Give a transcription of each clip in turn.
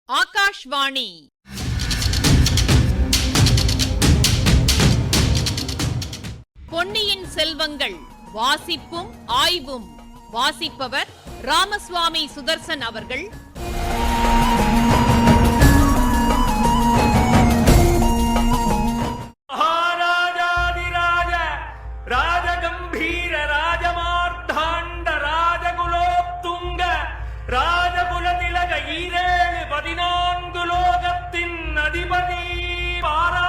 ஆகாஷ்வாணி. பொன்னியின் செல்வங்கள் வாசிப்பும் ஆய்வும். வாசிப்பவர் ராமசுவாமி சுதர்சன் அவர்கள். மகாராஜாதிராஜ ராஜகம்பீர ராஜமார்த்தாண்ட ராஜகுலோத்துங்க ராஜகுலதிலக ஈரேழு 14 லோகத்தின் அதிபதி பாரா.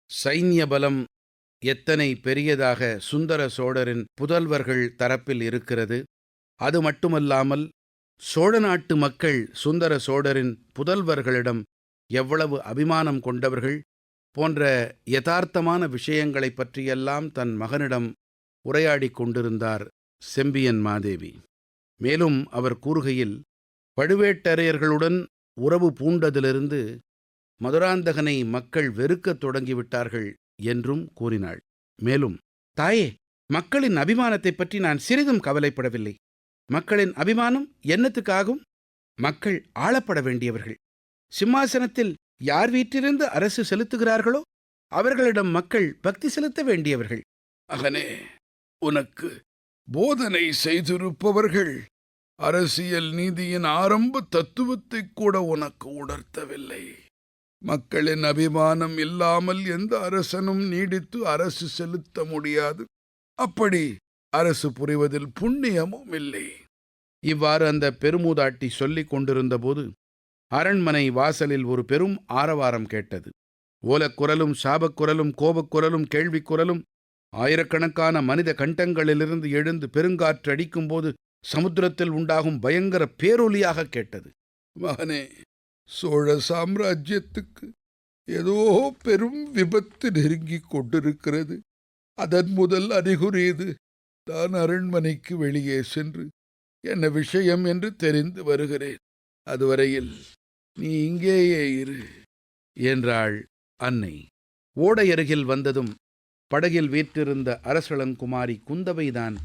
சைன்ய பலம் எத்தனை பெரியதாக சுந்தர சோழரின் புதல்வர்கள் தரப்பில் இருக்கிறது. அது மட்டுமல்லாமல் சோழ நாட்டு மக்கள் சுந்தர சோழரின் புதல்வர்களிடம் எவ்வளவு அபிமானம் கொண்டவர்கள் போன்ற யதார்த்தமான விஷயங்களைப் பற்றியெல்லாம் தன் மகனிடம் உரையாடிக் கொண்டிருந்தார் செம்பியன் மாதேவி. மேலும் அவர் கூறுகையில், பழுவேட்டரையர்களுடன் உறவு பூண்டதிலிருந்து மதுராந்தகனை மக்கள் வெறுக்கத் தொடங்கிவிட்டார்கள் என்றும் கூறினாள். மேலும், தாயே, மக்களின் அபிமானத்தைப் பற்றி நான் சிறிதும் கவலைப்படவில்லை. மக்களின் அபிமானம் என்னத்துக்காகும்? மக்கள் ஆளப்பட வேண்டியவர்கள். சிம்மாசனத்தில் யார் வீற்றிருந்து அரசு செலுத்துகிறார்களோ அவர்களிடம் மக்கள் பக்தி செலுத்த வேண்டியவர்கள். மகனே, உனக்கு போதனை செய்திருப்பவர்கள் அரசியல் நீதியின் ஆரம்ப தத்துவத்தைக் கூட உனக்கு உணர்த்தவில்லை. மக்களின் அபிமானம் இல்லாமல் எந்த அரசனும் நீடித்து அரசு செலுத்த முடியாது. அப்படி அரசு புரிவதில் புண்ணியமும் இல்லை. இவ்வாறு அந்த பெருமூதாட்டி சொல்லிக் கொண்டிருந்தபோது அரண்மனை வாசலில் ஒரு பெரும் ஆரவாரம் கேட்டது. ஓலக்குரலும் சாபக்குரலும் கோபக்குரலும் கேள்விக்குரலும் ஆயிரக்கணக்கான மனித கண்டங்களிலிருந்து எழுந்து பெருங்காற்று அடிக்கும்போது சமுத்திரத்தில் உண்டாகும் பயங்கர பேரொலியாக கேட்டது. மகனே, சோழ சாம்ராஜ்யத்துக்கு ஏதோ பெரும் விபத்து நெருங்கிக் கொண்டிருக்கிறது. அதன் முதல் அறிகுறி இது. நான் அரண்மனைக்கு வெளியே சென்று என்ன விஷயம் என்று தெரிந்து வருகிறேன். அதுவரையில் நீ இங்கேயே இரு என்றாள் அன்னை. ஓடையருகில் வந்ததும் படகில் வீற்றிருந்த அரசளங்குமாரி குந்தவைதான்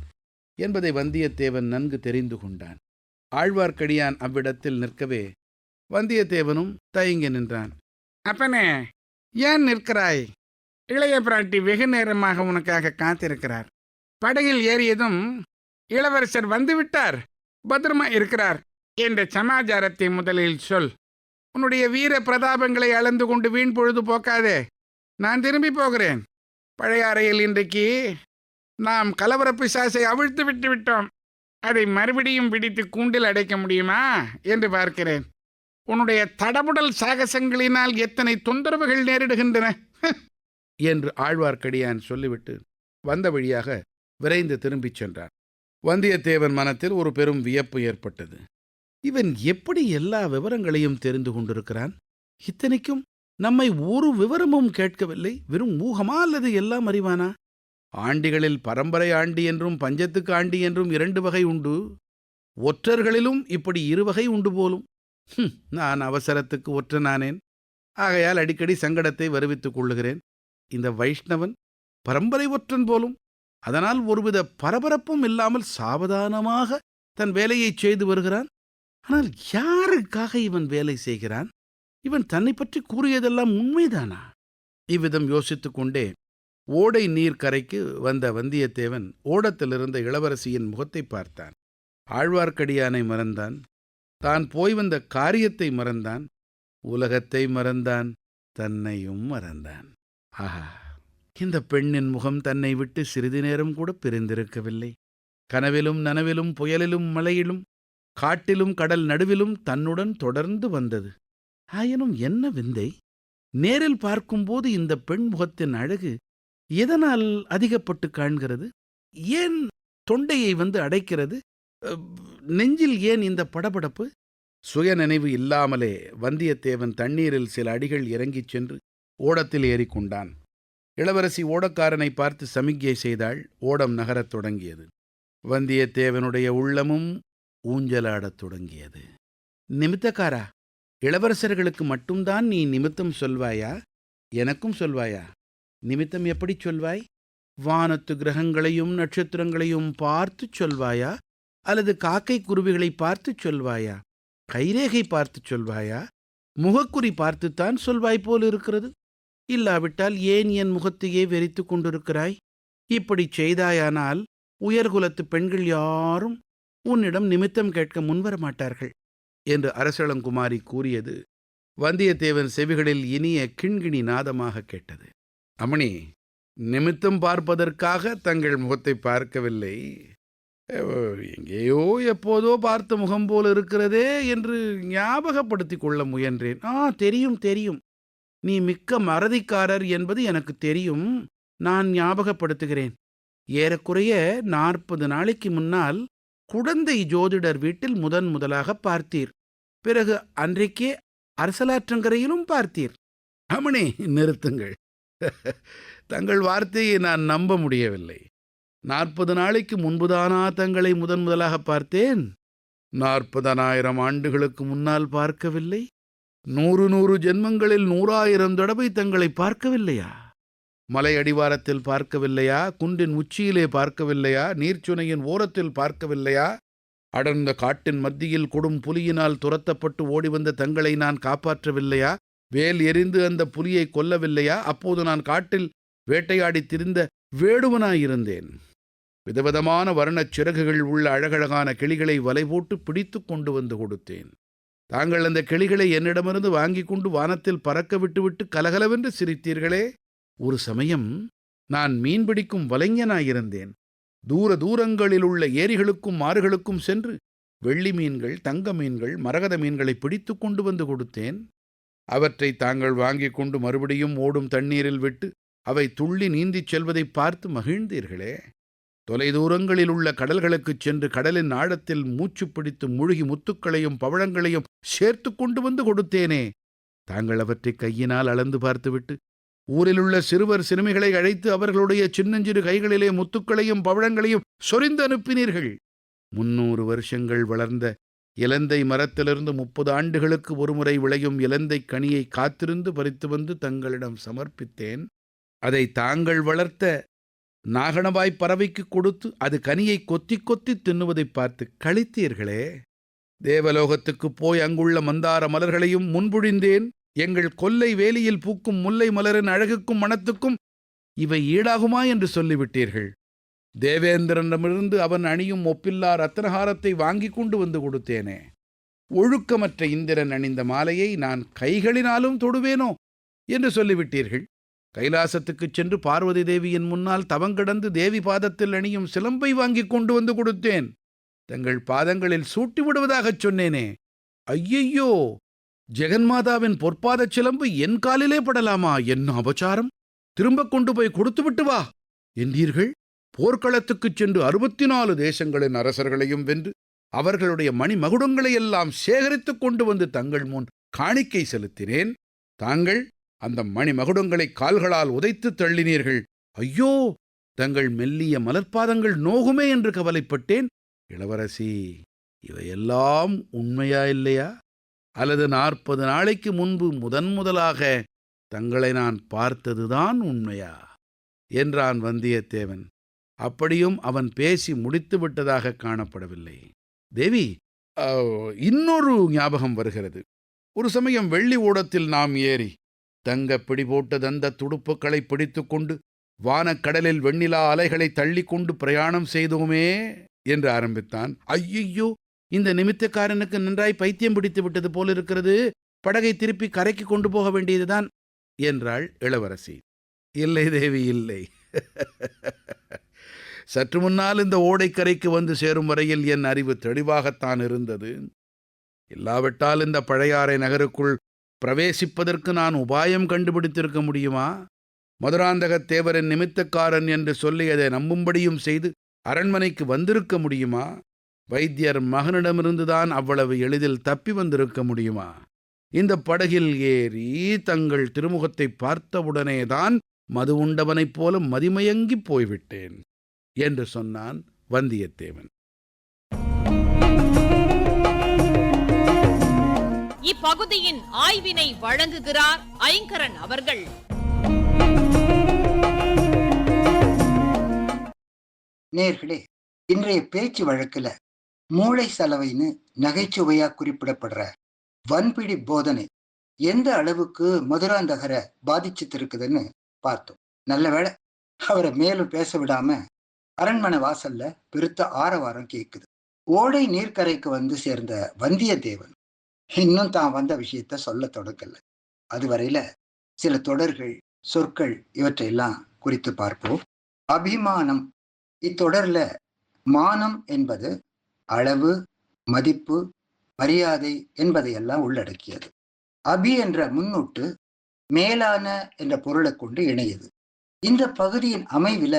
என்பதை வந்தியத்தேவன் நன்கு தெரிந்து கொண்டான். ஆழ்வார்க்கடியான் அவ்விடத்தில் நிற்கவே வந்தியத்தேவனும் தயங்கி நின்றான். அப்பனே, ஏன் நிற்கிறாய்? இளைய பிராட்டி வெகு நேரமாக உனக்காக காத்திருக்கிறார். படகில் ஏறியதும் இளவரசர் வந்துவிட்டார், பத்திரமா இருக்கிறார் என்ற சமாச்சாரத்தை முதலில் சொல். உன்னுடைய வீர பிரதாபங்களை அளந்து கொண்டு வீண் பொழுது போக்காதே. நான் திரும்பி போகிறேன். பழையாறையில் இன்றைக்கு நாம் கலவர பிசாசை அவிழ்த்து விட்டு விட்டோம். அதை மறுபடியும் பிடித்து கூண்டில் அடைக்க முடியுமா என்று பார்க்கிறேன். உன்னுடைய தடபுடல் சாகசங்களினால் எத்தனை தொந்தரவுகள் நேரிடுகின்றன என்று ஆழ்வார்க்கடியான் சொல்லிவிட்டு வந்த வழியாக விரைந்து திரும்பிச் சென்றான். வந்தியத்தேவன் மனத்தில் ஒரு பெரும் வியப்பு ஏற்பட்டது. இவன் எப்படி எல்லா விவரங்களையும் தெரிந்து கொண்டிருக்கிறான்? இத்தனைக்கும் நம்மை ஒரு விவரமும் கேட்கவில்லை. வெறும் ஊகமா அல்லது எல்லாம் அறிவானா? ஆண்டிகளில் பரம்பரை ஆண்டி என்றும் பஞ்சத்துக்கு ஆண்டி என்றும் 2 வகை உண்டு. ஒற்றர்களிலும் இப்படி 2 வகை உண்டு போலும். நான் அவசரத்துக்கு ஒற்றனானேன். ஆகையால் அடிக்கடி சங்கடத்தை வருவித்துக் கொள்ளுகிறேன். இந்த வைஷ்ணவன் பரம்பரை ஒற்றன் போலும். அதனால் ஒருவித பரபரப்பும் இல்லாமல் சாவதானமாக தன் வேலையை செய்து வருகிறான். ஆனால் யாருக்காக இவன் வேலை செய்கிறான்? இவன் தன்னை பற்றி கூறியதெல்லாம் உண்மைதானா? இவ்விதம் யோசித்துக் கொண்டே ஓடை நீர்க்கரைக்கு வந்த வந்தியத்தேவன் ஓடத்திலிருந்த இளவரசியின் முகத்தை பார்த்தான். ஆழ்வார்க்கடியானை மறந்தான். தான் போய் வந்த காரியத்தை மறந்தான். உலகத்தை மறந்தான். தன்னையும் மறந்தான். ஆஹா, இந்த பெண்ணின் முகம் தன்னை விட்டு சிறிது நேரம் கூட பிரிந்திருக்கவில்லை. கனவிலும் நனவிலும் புயலிலும் மழையிலும் காட்டிலும் கடல் நடுவிலும் தன்னுடன் தொடர்ந்து வந்தது. ஆயினும் என்ன விந்தை! நேரில் பார்க்கும்போது இந்த பெண் முகத்தின் அழகு எதனால் அதிகப்பட்டு காண்கிறது? ஏன் தொண்டையை வந்து அடைக்கிறது? நெஞ்சில் ஏன் இந்த படபடப்பு? சுய நினைவு இல்லாமலே வந்தியத்தேவன் தண்ணீரில் சில அடிகள் இறங்கிச் சென்று ஓடத்தில் ஏறிக்கொண்டான். இளவரசி ஓடக்காரனை பார்த்து சமிக்ஞை செய்தாள். ஓடம் நகரத் தொடங்கியது. வந்தியத்தேவனுடைய உள்ளமும் ஊஞ்சலாடத் தொடங்கியது. நிமித்தக்காரா, இளவரசர்களுக்கு மட்டும்தான் நீ நிமித்தம் சொல்வாயா? எனக்கும் சொல்வாயா? நிமித்தம் எப்படி சொல்வாய்? வானத்து கிரகங்களையும் நட்சத்திரங்களையும் பார்த்து சொல்வாயா, அல்லது காக்கை குருவிகளை பார்த்து சொல்வாயா, கைரேகை பார்த்து சொல்வாயா, முகக்குறி பார்த்துத்தான் சொல்வாய் போல் இருக்கிறது. இல்லாவிட்டால் ஏன் என் முகத்தையே வெறித்து கொண்டிருக்கிறாய்? இப்படி செய்தாயானால் உயர்குலத்து பெண்கள் யாரும் உன்னிடம் நிமித்தம் கேட்க முன்வர மாட்டார்கள் என்று அரசளங்குமாரி கூறியது வந்தியத்தேவன் செவிகளில் இனிய கிண்கிணி நாதமாக கேட்டது. அம்மணி, நிமித்தம் பார்ப்பதற்காக தங்கள் முகத்தை பார்க்கவில்லை. எங்கேயோ எப்போதோ பார்த்த முகம் போல் இருக்கிறதே என்று ஞாபகப்படுத்திக் கொள்ள முயன்றேன். தெரியும் தெரியும், நீ மிக்க மறதிக்காரர் என்பது எனக்கு தெரியும். நான் ஞாபகப்படுத்துகிறேன். ஏறக்குறைய 40 நாளைக்கு முன்னால் குடந்தை ஜோதிடர் வீட்டில் முதலாக பார்த்தீர். பிறகு அன்றைக்கே அரசலாற்றங்கரையிலும் பார்த்தீர். அம்மணி, நிறுத்துங்கள். தங்கள் வார்த்தையை நான் நம்ப முடியவில்லை. 40 நாளைக்கு முன்புதானா தங்களை முதலாக பார்த்தேன்? 40,000 ஆண்டுகளுக்கு முன்னால் பார்க்கவில்லை? 100 ஜென்மங்களில் 100,000 தடவை தங்களை பார்க்கவில்லையா? மலை அடிவாரத்தில் பார்க்கவில்லையா? குன்றின் உச்சியிலே பார்க்கவில்லையா? நீர்ச்சுனையின் ஓரத்தில் பார்க்கவில்லையா? அடர்ந்த காட்டின் மத்தியில் கொடும் புலியினால் துரத்தப்பட்டு ஓடிவந்த தங்களை நான் காப்பாற்றவில்லையா? வேல் எறிந்து அந்த புலியை கொல்லவில்லையா? அப்போது நான் காட்டில் வேட்டையாடித் திரிந்த வேடுவனாயிருந்தேன். விதவிதமான வர்ணச் சிறகுகள் உள்ள அழகழகான கிளிகளை வலை போட்டு பிடித்து கொண்டு வந்து கொடுத்தேன். தாங்கள் அந்த கிளிகளை என்னிடமிருந்து வாங்கி கொண்டு வானத்தில் பறக்க விட்டுவிட்டு கலகலவென்று சிரித்தீர்களே. ஒரு சமயம் நான் மீன்பிடிக்கும் வலைஞனாயிருந்தேன். தூரங்களில் உள்ள ஏரிகளுக்கும் ஆறுகளுக்கும் சென்று வெள்ளி மீன்கள், தங்க மீன்கள், மரகத மீன்களை பிடித்து கொண்டு வந்து கொடுத்தேன். அவற்றை தாங்கள் வாங்கி கொண்டு மறுபடியும் ஓடும் தண்ணீரில் விட்டு அவை துள்ளி நீந்திச் செல்வதை பார்த்து மகிழ்ந்தீர்களே. தொலைதூரங்களில் உள்ள கடல்களுக்குச் சென்று கடலின் ஆழத்தில் மூச்சு பிடித்து முழுகி முத்துக்களையும் பவழங்களையும் சேர்த்து கொண்டு வந்து கொடுத்தேனே. தாங்கள் அவற்றை கையினால் அளந்து பார்த்துவிட்டு ஊரிலுள்ள சிறுவர் சிறுமிகளை அழைத்து அவர்களுடைய சின்னஞ்சிறு கைகளிலே முத்துக்களையும் பவழங்களையும் சொரிந்து அனுப்பினீர்கள். 300 வருஷங்கள் வளர்ந்த இலந்தை மரத்திலிருந்து 30 ஆண்டுகளுக்கு ஒருமுறை விளையும் இலந்தை கனியை காத்திருந்து பறித்து வந்து தங்களிடம் சமர்ப்பித்தேன். அதை தாங்கள் வளர்த்த நாகணவாய்ப் பறவைக்கு கொடுத்து அது கனியை கொத்தி கொத்தி தின்னுவதை பார்த்து களித்தீர்களே. தேவலோகத்துக்குப் போய் அங்குள்ள மந்தார மலர்களையும் முன்புழிந்தேன். எங்கள் கொல்லை வேலியில் பூக்கும் முல்லை மலரின் அழகுக்கும் மணத்துக்கும் இவை ஈடாகுமா என்று சொல்லிவிட்டீர்கள். தேவேந்திரனிடமிருந்து அவன் அணியும் ஒப்பில்லா ரத்னஹாரத்தை வாங்கி கொண்டு வந்து கொடுத்தேனே. ஒழுக்கமற்ற இந்திரன் அணிந்த மாலையை நான் கைகளினாலும் தொடுவேனோ என்று சொல்லிவிட்டீர்கள். கைலாசத்துக்குச் சென்று பார்வதி தேவியின் முன்னால் தவங்கிடந்து தேவி பாதத்தில் அணியும் சிலம்பை வாங்கி கொண்டு வந்து கொடுத்தேன். தங்கள் பாதங்களில் சூட்டி விடுவதாகச் சொன்னேனே. ஐயையோ, ஜெகன்மாதாவின் பொற்பாதச் சிலம்பு என் காலிலே படலாமா? என்ன அபச்சாரம்! திரும்ப கொண்டு போய் கொடுத்துவிட்டு வா என்றீர்கள். போர்க்களத்துக்குச் சென்று 64 தேசங்களின் அரசர்களையும் வென்று அவர்களுடைய மணிமகுடங்களையெல்லாம் சேகரித்துக் கொண்டு வந்து தங்கள் முன் காணிக்கை செலுத்தினேன். தாங்கள் அந்த மணிமகுடங்களை கால்களால் உதைத்து தள்ளினீர்கள். ஐயோ, தங்கள் மெல்லிய மலர்பாதங்கள் நோகுமே என்று கவலைப்பட்டேன். இளவரசி, இவையெல்லாம் உண்மையா இல்லையா? அல்லது 40 நாளைக்கு முன்பு முதலாக தங்களை நான் பார்த்ததுதான் உண்மையா என்றான் வந்தியத்தேவன். அப்படியும் அவன் பேசி முடித்து விட்டதாக காணப்படவில்லை. தேவி, இன்னொரு ஞாபகம் வருகிறது. ஒரு சமயம் வெள்ளி ஓடத்தில் நாம் ஏறி தங்க பிடி போட்ட தந்த துடுப்புக்களை பிடித்து கொண்டு வானக்கடலில் வெண்ணிலா அலைகளை தள்ளி கொண்டு பிரயாணம் செய்தோமே என்று ஆரம்பித்தான். ஐயையோ, இந்த நிமித்தக்காரனுக்கு நன்றாய் பைத்தியம் பிடித்து விட்டது போலிருக்கிறது. படகை திருப்பி கரைக்கு கொண்டு போக வேண்டியதுதான் என்றாள் இளவரசி. இல்லை தேவி, இல்லை. சற்று முன்னால் இந்த ஓடைக்கரைக்கு வந்து சேரும் வரையில் என் அறிவு தெளிவாகத்தான் இருந்தது. இல்லாவிட்டால் இந்த பழையாறை நகருக்குள் பிரவேசிப்பதற்கு நான் உபாயம் கண்டுபிடித்திருக்க முடியுமா? மதுராந்தகத்தேவரின் நிமித்தக்காரன் என்று சொல்லி அதை நம்பும்படியும் செய்து அரண்மனைக்கு வந்திருக்க முடியுமா? வைத்தியர் மகனிடமிருந்துதான் அவ்வளவு எளிதில் தப்பி வந்திருக்க முடியுமா? இந்த படகில் ஏறி தங்கள் திருமுகத்தை பார்த்தவுடனேதான் மது உண்டவனைப் போல மதிமயங்கிப் போய்விட்டேன் என்று சொன்னான் வந்தியத்தேவன். இப்பகுதியின் ஆய்வினை வழங்குகிறார் ஐங்கரன் அவர்கள். நேர்களே, இன்றைய பேச்சு வழக்குல மூளை சலவைன்னு நகைச்சுவையா குறிப்பிடப்படுற வன்பிடி போதனை எந்த அளவுக்கு மதுராந்தகரை பாதிச்சிருக்குதுன்னு பார்த்தோம். நல்ல வேளை அவரை மேலும் பேச விடாம அரண்மனை வாசல்ல பெருத்த ஆரவாரம் கேட்குது. ஓடை நீர்க்கரைக்கு வந்து சேர்ந்த வந்தியத்தேவன் இன்னும் தான் வந்த விஷயத்த சொல்ல தொடங்கல. அதுவரையில சில தொடர்கள், சொற்கள் இவற்றையெல்லாம் குறித்து பார்ப்போம். அபிமானம். இத்தொடர்ல மானம் என்பது அளவு, மதிப்பு, மரியாதை என்பதையெல்லாம் உள்ளடக்கியது. அபி என்ற முன்னூட்டு மேலான என்ற பொருளை கொண்டு இணையது. இந்த பகுதியின் அமைவில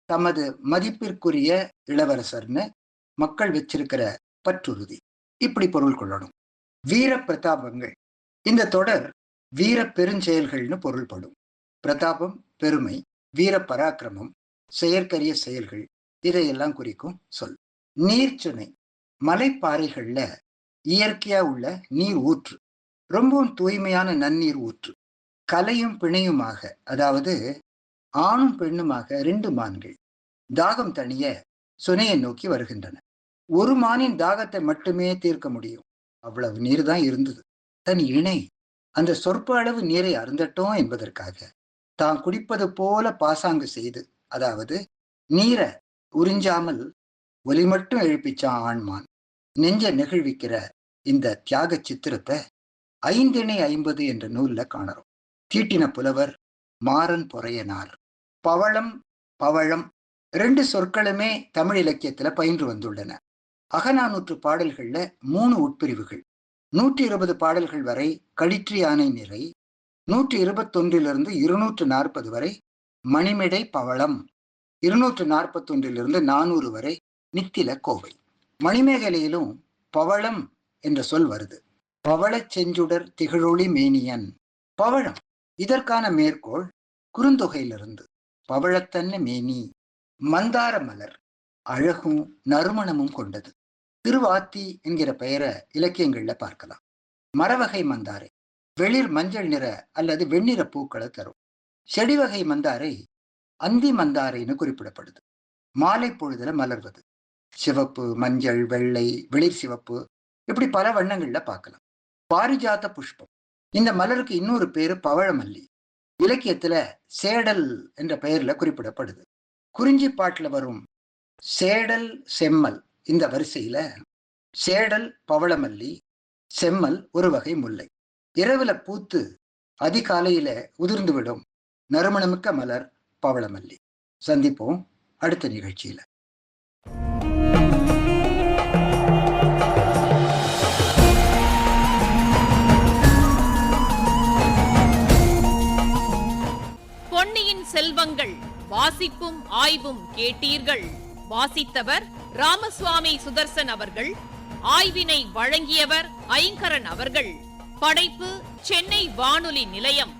தமது மதிப்பிற்குரிய இளவரசர்னு மக்கள் வச்சிருக்கிற பற்றுறுதி, இப்படி பொருள் கொள்ளணும். வீர பிரதாபங்கள். இந்த தொடர் வீர பெருஞ்செயல்கள்னு பொருள்படும். பிரதாபம் பெருமை, வீர பராக்கிரமம், செயற்கரிய செயல்கள், இதையெல்லாம் குறிக்கும் சொல். நீர்ச்சுனை. மலைப்பாறைகள்ல இயற்கையா உள்ள நீர் ஊற்று, ரொம்பவும் தூய்மையான நன்னீர் ஊற்று. கலையும் பிணையுமாக, அதாவது ஆணும் பெண்ணுமாக 2 மான்கள் தாகம் தணிய சுனையை நோக்கி வருகின்றன. ஒரு மானின் தாகத்தை மட்டுமே தீர்க்க முடியும், அவ்வளவு நீர் தான் இருந்தது. தன் இணை அந்த சொற்ப அளவு நீரை அருந்தட்டும் என்பதற்காக தான் குடிப்பது போல பாசாங்கு செய்து, அதாவது நீரை உறிஞ்சாமல் ஒலி மட்டும் எழுப்பிச்சான் ஆண்மான். நெஞ்ச நெகிழ்விக்கிற இந்த தியாக சித்திரத்தை 5 இணை 50 என்ற நூல்ல காணறோம். தீட்டின புலவர் மாறன் பொறையனார். பவளம், பவழம் 2 சொற்களுமே தமிழ் இலக்கியத்துல பயின்று வந்துள்ளன. அகநானூற்று பாடல்கள்ல 3 உட்பிரிவுகள். 120 பாடல்கள் வரை களிற்று யானை நிறை, 121 240 வரை மணிமிடை பவளம், 241 400 வரை நித்தில கோவை. மணிமேகலையிலும் பவளம் என்ற சொல் வருது. பவளச் செஞ்சுடர் திகழொளி மேனியன். பவளம் இதற்கான மேற்கோள் குறுந்தொகையிலிருந்து. பவளத்தன்ன மேனி. மந்தார மலர் அழகும் நறுமணமும் கொண்டது. திருவாத்தி என்கிற பெயரை இலக்கியங்கள்ல பார்க்கலாம். மரவகை மந்தாரை வெளிர் மஞ்சள் நிற அல்லது வெண்ணிற பூக்களை தரும். செடிவகை மந்தாரை அந்தி மந்தாரைன்னு குறிப்பிடப்படுது. மாலை பொழுதுல மலர்வது. சிவப்பு, மஞ்சள், வெள்ளை, வெளிர் சிவப்பு, இப்படி பல வண்ணங்கள்ல பார்க்கலாம். பாரிஜாத புஷ்பம். இந்த மலருக்கு இன்னொரு பேரு பவழமல்லி. இலக்கியத்துல சேடல் என்ற பெயர்ல குறிப்பிடப்படுது. குறிஞ்சி பாட்டுல வரும் சேடல், செம்மல், இந்த வரிசையில சேடல் பவளமல்லி, செம்மல் ஒரு வகை முல்லை. இரவுல பூத்து அதிகாலையில உதிர்ந்துவிடும் நறுமணமிக்க மலர் பவளமல்லி. சந்திப்போம் அடுத்த நிகழ்ச்சியில. பொன்னியின் செல்வங்கள் வாசிப்பும் ஆய்வும் கேட்டீர்கள். வாசித்தவர் ராமசுவாமி சுதர்சன் அவர்கள். ஆய்வினை வழங்கியவர் ஐங்கரன் அவர்கள். படைப்பு சென்னை வானொலி நிலையம்.